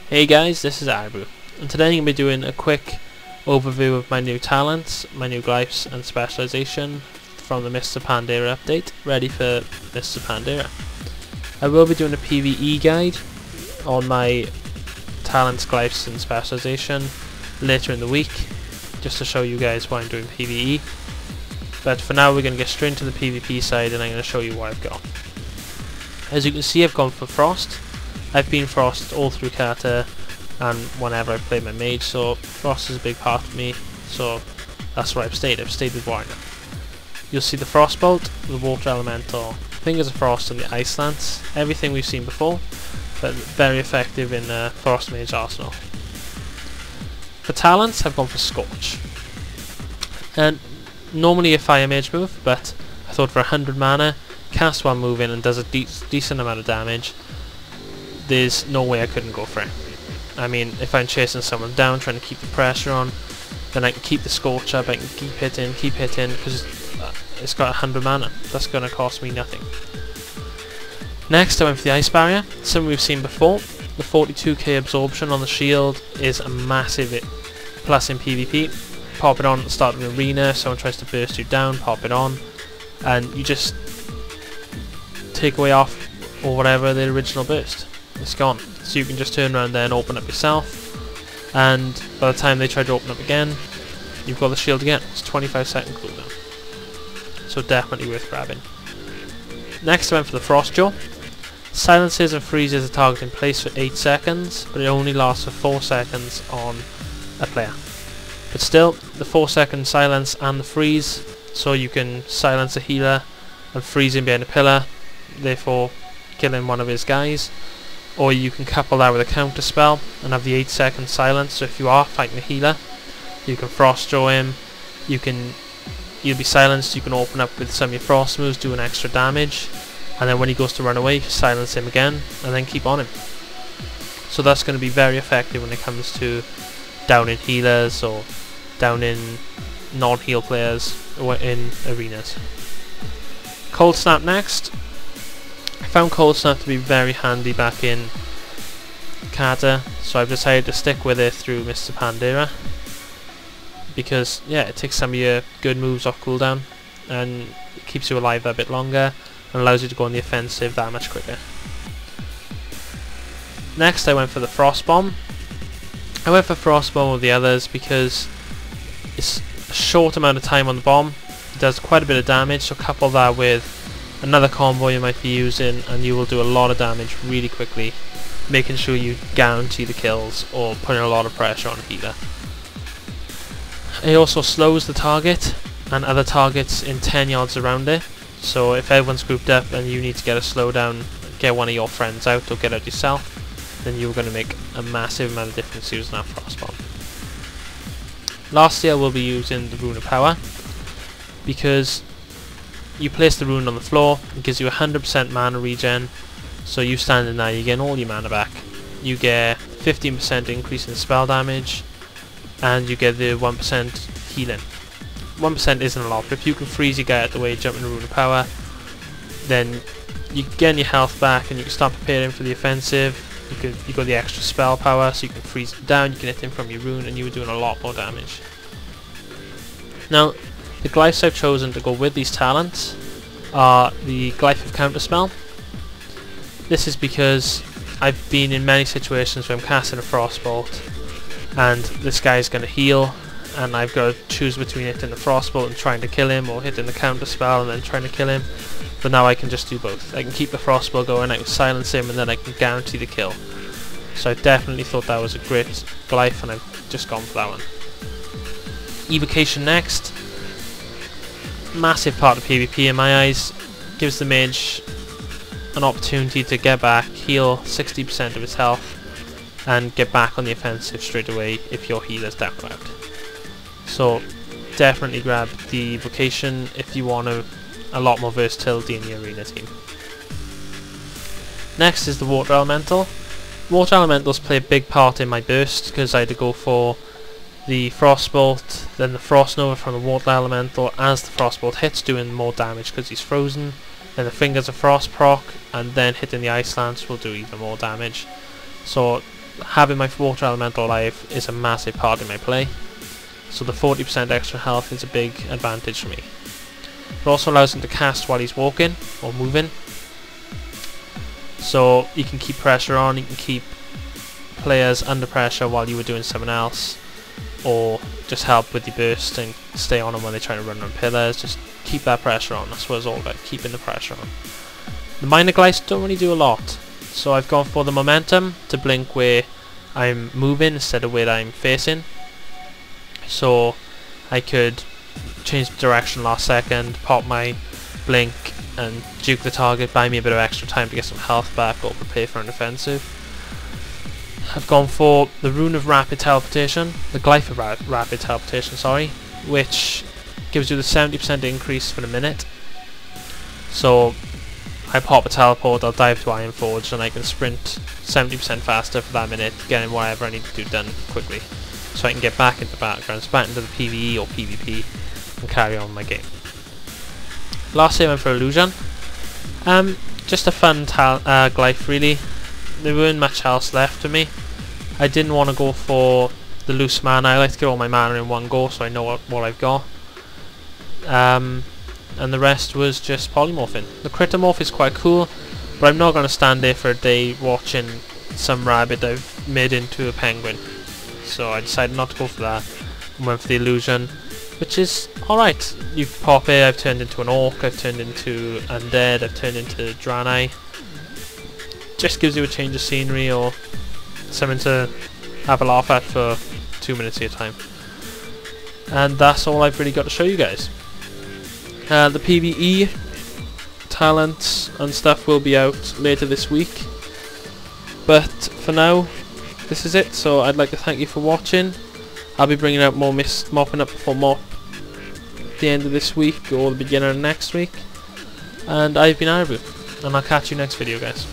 Hey guys, this is Araaboo, and today I'm going to be doing a quick overview of my new talents, my new glyphs and specialization from the Mr. Pandera update, ready for Mr. Pandera. I will be doing a PvE guide on my talents, glyphs and specialization later in the week, just to show you guys why I'm doing PvE. But for now we're going to get straight into the PvP side, and I'm going to show you what I've got. As you can see, I've gone for Frost. I've been Frost all through Kata and whenever I play my Mage, so Frost is a big part of me, so that's where I've stayed with Warrior. You'll see the Frostbolt, the Water Elemental, Fingers of Frost and the Ice Lance, everything we've seen before, but very effective in Frost Mage arsenal. For talents, I've gone for Scorch. And normally a Fire Mage move, but I thought for 100 mana, cast one move in and does a decent amount of damage. There's no way I couldn't go for it. I mean, if I'm chasing someone down, trying to keep the pressure on, then I can keep the Scorch up, I can keep hitting, because it's got 100 mana. That's going to cost me nothing. Next, I went for the Ice Barrier, something we've seen before. The 42k absorption on the shield is a massive plus in PvP. Pop it on at the start of the arena, someone tries to burst you down, pop it on, and you just take away off or whatever the original burst. It's gone. So you can just turn around there and open up yourself, and by the time they try to open up again, you've got the shield again. It's 25-second cooldown. So definitely worth grabbing. Next I went for the Frost Jaw. Silences and freezes a target in place for 8 seconds, but it only lasts for 4 seconds on a player. But still, the 4-second silence and the freeze, so you can silence a healer and freeze him behind a pillar, therefore killing one of his guys. Or you can couple that with a counter spell and have the 8-second silence, so if you are fighting a healer, you can Frost Jaw him, you'll be silenced, you can open up with some of your Frost moves, do an extra damage, and then when he goes to run away, silence him again, and then keep on him. So that's going to be very effective when it comes to downing healers or downing non-heal players in arenas. Cold Snap next. I found Cold Snap to be very handy back in Kata, so I've decided to stick with it through Mr. Pandera, because yeah, it takes some of your good moves off cooldown and it keeps you alive a bit longer and allows you to go on the offensive that much quicker. Next I went for the Frost Bomb. I went for Frost Bomb with the others because it's a short amount of time on the bomb, it does quite a bit of damage, so couple that with another combo you might be using and you will do a lot of damage really quickly, making sure you guarantee the kills or putting a lot of pressure on a healer. It also slows the target and other targets in 10 yards around it, so if everyone's grouped up and you need to get a slowdown, get one of your friends out or get out yourself, then you're going to make a massive amount of difference using that Frost Bomb. Lastly, I will be using the Rune of Power, because you place the rune on the floor, it gives you 100% mana regen, so you standing there, you get all your mana back. You get 15% increase in spell damage, and you get the 1% healing. 1% isn't a lot, but if you can freeze your guy out the way, jump in the Rune of Power, then you gain your health back and you can start preparing for the offensive. You got the extra spell power, so you can freeze him down, you can hit him from your rune, and you were doing a lot more damage. Now, the glyphs I've chosen to go with these talents are the Glyph of Counterspell. This is because I've been in many situations where I'm casting a Frostbolt and this guy's going to heal, and I've got to choose between hitting the Frostbolt and trying to kill him, or hitting the Counterspell and then trying to kill him. But now I can just do both. I can keep the Frostbolt going, I can silence him, and then I can guarantee the kill. So I definitely thought that was a great Glyph, and I've just gone for that one. Evocation next. Massive part of PvP in my eyes. Gives the Mage an opportunity to get back, heal 60% of his health, and get back on the offensive straight away if your healer's down or out. So definitely grab the Evocation if you want a lot more versatility in your arena team. Next is the Water Elemental. Water Elementals play a big part in my burst because I had to go for the Frostbolt, then the Frost Nova from the Water Elemental as the Frostbolt hits, doing more damage because he's frozen, then the Fingers of Frost proc, and then hitting the Ice Lance will do even more damage. So having my Water Elemental alive is a massive part in my play. So the 40% extra health is a big advantage for me. It also allows him to cast while he's walking or moving. So you can keep pressure on, you can keep players under pressure while you were doing something else, or just help with the burst and stay on them when they're trying to run on pillars. Just keep that pressure on. That's what it's all about, keeping the pressure on. The minor Glyphs don't really do a lot, so I've gone for the momentum to blink where I'm moving instead of where I'm facing. So I could change direction last second, pop my blink and juke the target, buy me a bit of extra time to get some health back or prepare for an offensive. I've gone for the Rune of Rapid Teleportation, the Glyph of Rapid Teleportation, sorry, which gives you the 70% increase for the minute. So I pop a teleport, I'll dive to Iron Forge, and I can sprint 70% faster for that minute, getting whatever I need to do done quickly, so I can get back into battlegrounds, back into the PvE or PvP, and carry on my game. Last I went for Illusion. Just a fun Glyph really. There weren't much else left for me. I didn't want to go for the loose mana. I like to get all my mana in one go so I know what I've got. And the rest was just polymorphing. The Critomorph is quite cool, but I'm not going to stand there for a day watching some rabbit I've made into a penguin. So I decided not to go for that and went for the Illusion, which is alright. You pop it, I've turned into an Orc, I've turned into Undead, I've turned into Draenei. Just gives you a change of scenery or something to have a laugh at for 2 minutes of your time. And that's all I've really got to show you guys. The PvE talents and stuff will be out later this week, but for now this is it. So I'd like to thank you for watching. I'll be bringing out more mopping up before MOP at the end of this week or the beginning of next week. And I've been Araaboo, and I'll catch you next video, guys.